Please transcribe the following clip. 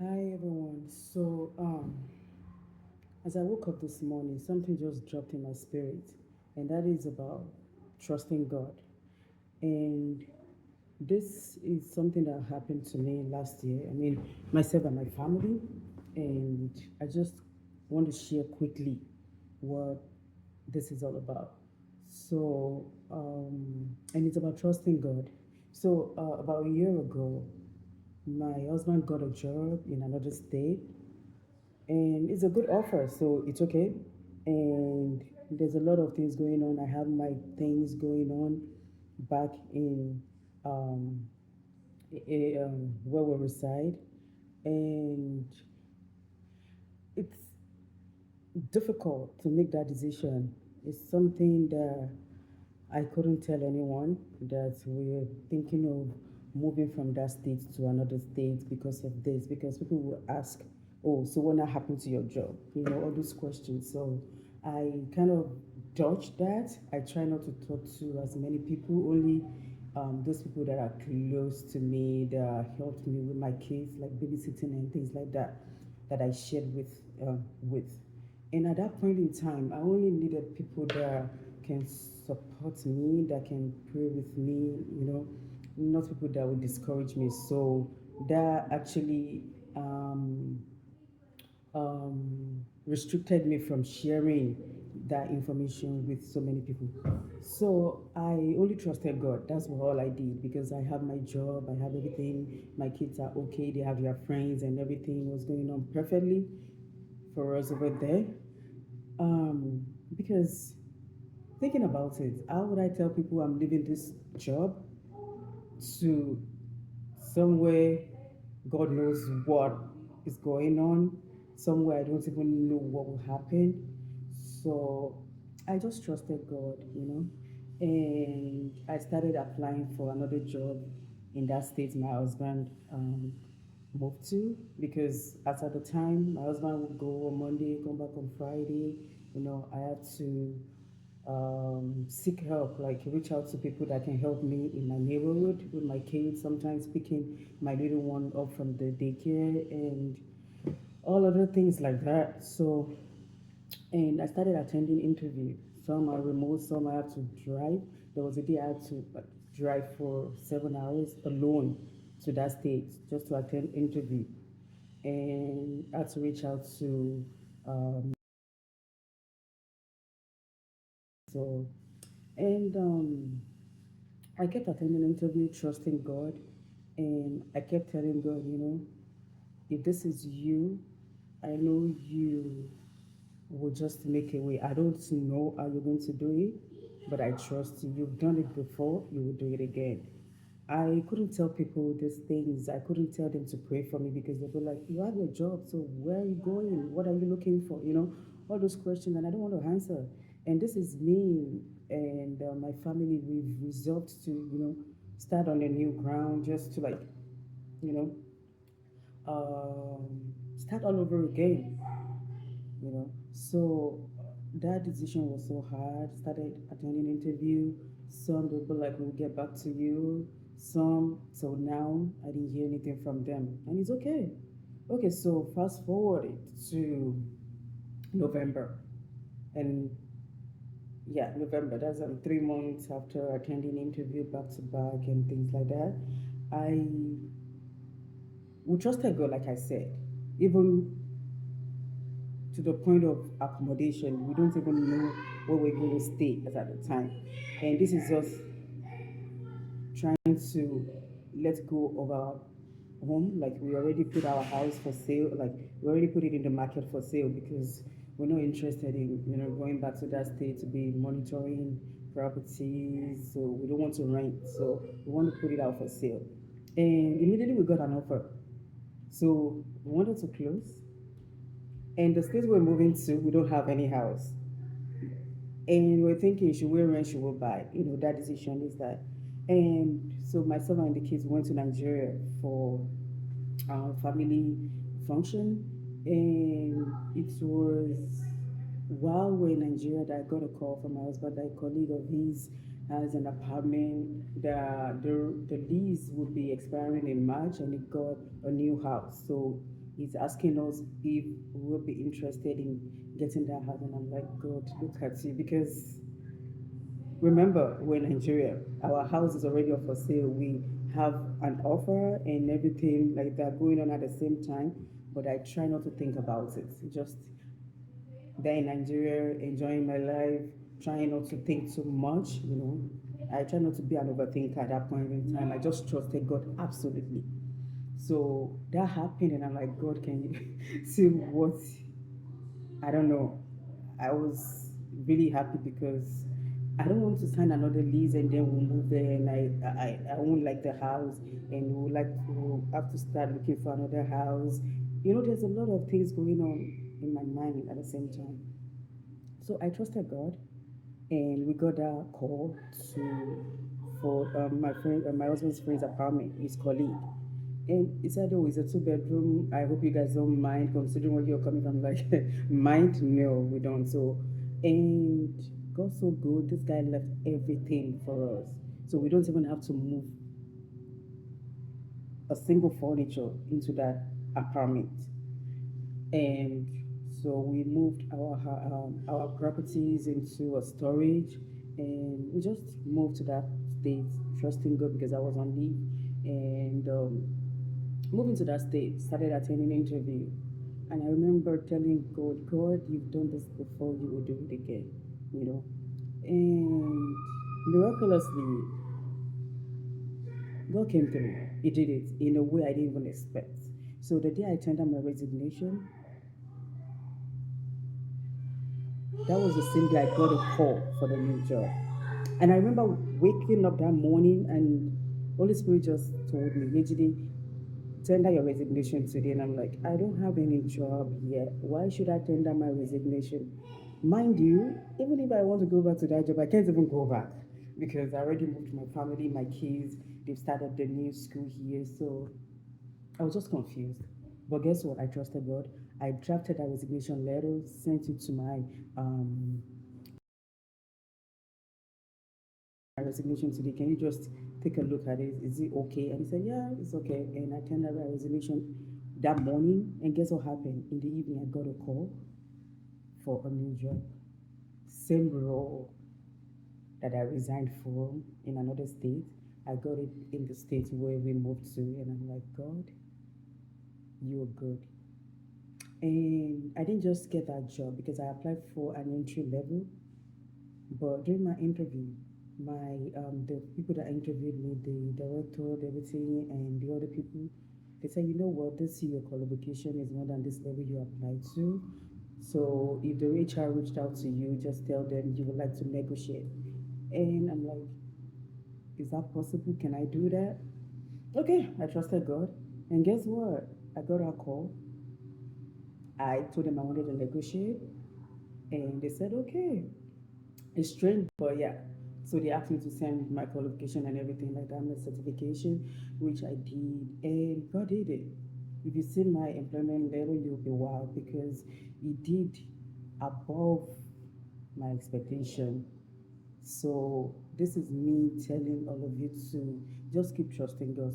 Hi everyone. As I woke up this morning, something just dropped in my spirit, and that is about trusting God. And this is something that happened to me last year. I mean, myself and my family, and I just want to share quickly what this is all about. And it's about trusting God. About a year ago, my husband got a job in another state, and it's a good offer, so it's okay. And there's a lot of things going on. I have my things going on back in um, where we reside, and it's difficult to make that decision. It's something that I couldn't tell anyone that we're thinking of moving from that state to another state because of this, because people will ask, oh, so what now happened to your job? All those questions. So I kind of dodge that. I try not to talk to as many people, only those people that are close to me, that helped me with my kids, like babysitting and things like that, that I shared with. And at that point in time, I only needed people that can support me, that can pray with me, not people that would discourage me. So that actually restricted me from sharing that information with so many people. So I only trusted God. That's all I did, because I have my job, I have everything. My kids are okay, they have their friends, and everything was going on perfectly for us over there. Because thinking about it, how would I tell people I'm leaving this job to somewhere God knows what is going on, somewhere I don't even know what will happen? So I just trusted God. And I started applying for another job in that state my husband moved to, because as at the time my husband would go on Monday, come back on Friday. I had to seek help, like reach out to people that can help me in my neighborhood with my kids, sometimes picking my little one up from the daycare and all other things like that. And I started attending interviews. Some are remote, some I have to drive. There was a day I had to drive for 7 hours alone to that state just to attend interview, and I had to reach out to so and I kept attending interview, trusting God, and I kept telling God, if this is you, I know you will just make a way. I don't know how you're going to do it, but I trust you. You've done it before, you will do it again. I couldn't tell people these things. I couldn't tell them to pray for me, because they'll be like, you have your job, so where are you going? What are you looking for? All those questions, and I don't want to answer. And this is me and my family. We've resolved to, start on a new ground, just to, like, you know, start all over again. So that decision was so hard. Started attending interview. Some people like, we'll get back to you. Some, so now I didn't hear anything from them, and it's okay. Okay, so fast forward it to November, and yeah, November. That's 3 months after attending interview back to back and things like that. I we trusted God, like I said, even to the point of accommodation. We don't even know where we're going to stay as at the time. And this is us trying to let go of our home. Like, we already put our house for sale, like we already put it in the market for sale, because we're not interested in, going back to that state to be monitoring properties. So we don't want to rent. So we want to put it out for sale. And immediately we got an offer. So we wanted to close. And the state we're moving to, we don't have any house. And we're thinking, should we rent, should we buy? That decision is that. And so myself and the kids went to Nigeria for our family function. And it was while we're in Nigeria that I got a call from my husband that a colleague of his has an apartment. The lease would be expiring in March, and he got a new house. So He's asking us if we'll be interested in getting that house, and I'm like, God, look at you, because remember, we're in Nigeria. Our house is already up for sale. We have an offer and everything like that going on at the same time. But I try not to think about it. Just there in Nigeria, enjoying my life, trying not to think too much. I try not to be an overthinker at that point in time. I just trusted God absolutely. So that happened, and I'm like, God, can you see what? I don't know. I was really happy because I don't want to sign another lease and then we'll move there, and I won't like the house, and we'll like to have to start looking for another house. There's a lot of things going on in my mind at the same time. So I trusted God, and we got a call to for my friend, my husband's friend's apartment, his colleague. And he said, "Oh, it's a two-bedroom. I hope you guys don't mind considering where you're coming from." Like, mind? No, we don't. So, and got so good. This guy left everything for us, so we don't even have to move a single furniture into that apartment. And so we moved our properties into a storage, and we just moved to that state, trusting God because I was on leave, and moving to that state, started attending interview, and I remember telling God, God, you've done this before, you will do it again, you know, and miraculously, God came through. He did it in a way I didn't even expect. So the day I tendered my resignation, that was the same day I got a call for the new job. And I remember waking up that morning, and Holy Spirit just told me, Nejide, tender your resignation today. And I'm like, I don't have any job yet. Why should I tender my resignation? Mind you, even if I want to go back to that job, I can't even go back because I already moved my family, my kids, they've started the new school here. So I was just confused. But guess what? I trusted God. I drafted a resignation letter, sent it to um, my resignation today. Can you just take a look at it? Is it okay? And he said, yeah, it's okay. And I tendered my resignation that morning. And guess what happened? In the evening, I got a call for a new job. Same role that I resigned from in another state. I got it in the state where we moved to. And I'm like, God, you are good. And I didn't just get that job because I applied for an entry level. But during my interview, the people that interviewed me, the director, the everything, and the other people, they said, you know what, this your qualification is more than this level you applied to. So if the HR reached out to you, just tell them you would like to negotiate. And I'm like, is that possible? Can I do that? Okay, I trusted God. And guess what? I got a call. I told them I wanted to negotiate, and they said, okay. It's strange, but yeah. So they asked me to send my qualification and everything like that, my certification, which I did, and God did it. If you see my employment letter, you'll be wow because He did above my expectation. So this is me telling all of you to just keep trusting God.